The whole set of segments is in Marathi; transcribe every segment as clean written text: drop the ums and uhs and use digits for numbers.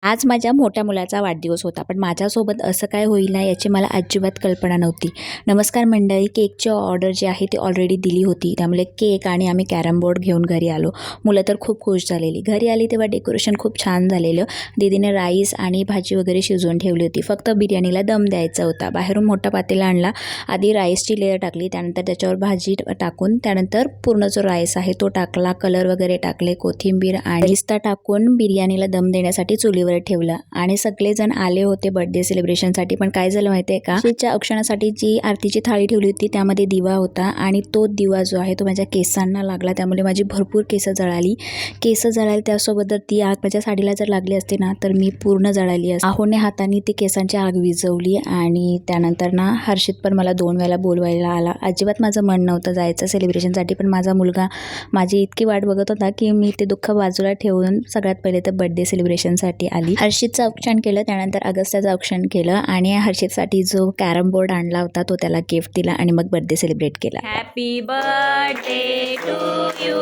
आज माझ्या मोठ्या मुलाचा वाढदिवस होता, पण माझ्यासोबत असं काय होईल ना याची मला अजिबात कल्पना नव्हती. नमस्कार मंडळी, केकची ऑर्डर जी आहे ती ऑलरेडी दिली होती, त्यामुळे केक आणि आम्ही कॅरम बोर्ड घेऊन घरी आलो. मुलं तर खूप खुश झालेली. घरी आली तेव्हा डेकोरेशन खूप छान झालेलं. दीदीने राईस आणि भाजी वगैरे शिजवून ठेवली होती, फक्त बिर्याणीला दम द्यायचा होता. बाहेरून मोठा पातेला आणला, आधी राईसची लेयर टाकली, त्यानंतर त्याच्यावर भाजी टाकून त्यानंतर पूर्ण जो राईस आहे तो टाकला, कलर वगैरे टाकले, कोथिंबीर आणि रिस्ता टाकून बिर्याणीला दम देण्यासाठी चुलीवर ठेवलं. आणि सगळेजण आले होते बर्थडे सेलिब्रेशनसाठी. पण काय झालं माहिती आहे का, शेच्या औक्षणासाठी जी आरतीची थाळी ठेवली होती त्यामध्ये दिवा होता आणि तो दिवा जो आहे तो माझ्या केसांना लागला, त्यामुळे माझी भरपूर केस जळाली. त्यासोबत जर ती आग माझ्या साडीला जर लागली असते ना तर मी पूर्ण जळाली असते. आहोने हाताने ती केसांची आग विझवली. आणि त्यानंतर ना हर्षित पण मला 2 वेळा बोलवायला आला. अजिबात माझं मन नव्हतं जायचं सेलिब्रेशनसाठी, पण माझा मुलगा माझी इतकी वाट बघत होता की मी ते दुःख बाजूला ठेवून सगळ्यात पहिले तर बर्थडे सेलिब्रेशनसाठी आली. हर्षितचं औक्षण केलं, त्यानंतर अगस्त्याचं औक्षण केलं आणि हर्षितसाठी जो कॅरम बोर्ड आणला होता तो त्याला गिफ्ट दिला आणि मग बर्थडे सेलिब्रेट केला. Happy birthday to you,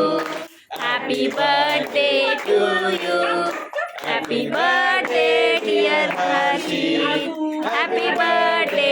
happy birthday to you, happy birthday dear Harshit, happy birthday.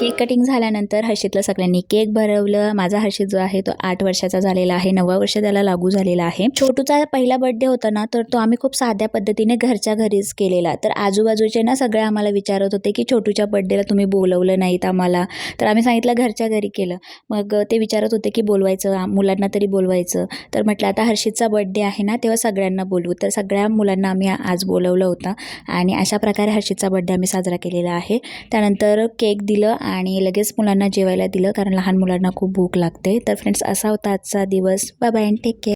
Cake cutting झाल्यानंतर हर्षितला सगळ्यांनी केक भरवलं. माझा हर्षित जो आहे तो 8 वर्षाचा झालेला आहे, 9वा वर्ष त्याला लागू झालेला आहे. छोटूचा पहिला बर्थडे होता ना तर तो आम्ही खूप साध्या पद्धतीने घरच्या घरीच केलेला. तर आजूबाजूचे ना सगळे आम्हाला विचारत होते की छोटूच्या बर्थडेला तुम्ही बोलवलं नाहीत आम्हाला, तर आम्ही सांगितलं घरच्या घरी केलं. मग ते विचारत होते की बोलवायचं मुलांना तरी बोलवायचं, तर म्हटलं आता हर्षितचा बर्थडे आहे ना तेव्हा सगळ्यांना बोलवू. तर सगळ्या मुलांना आम्ही आज बोलवलं होतं आणि अशा प्रकारे हर्षितचा बर्थडे आम्ही साजरा केलेला आहे. त्यानंतर केक दिलं आणि लगेच मुलांना जेवायला दिलं, कारण लहान मुलांना खूप भूक लागते. तर फ्रेंड्स, असा होता आजचा दिवस. Bye bye and take care.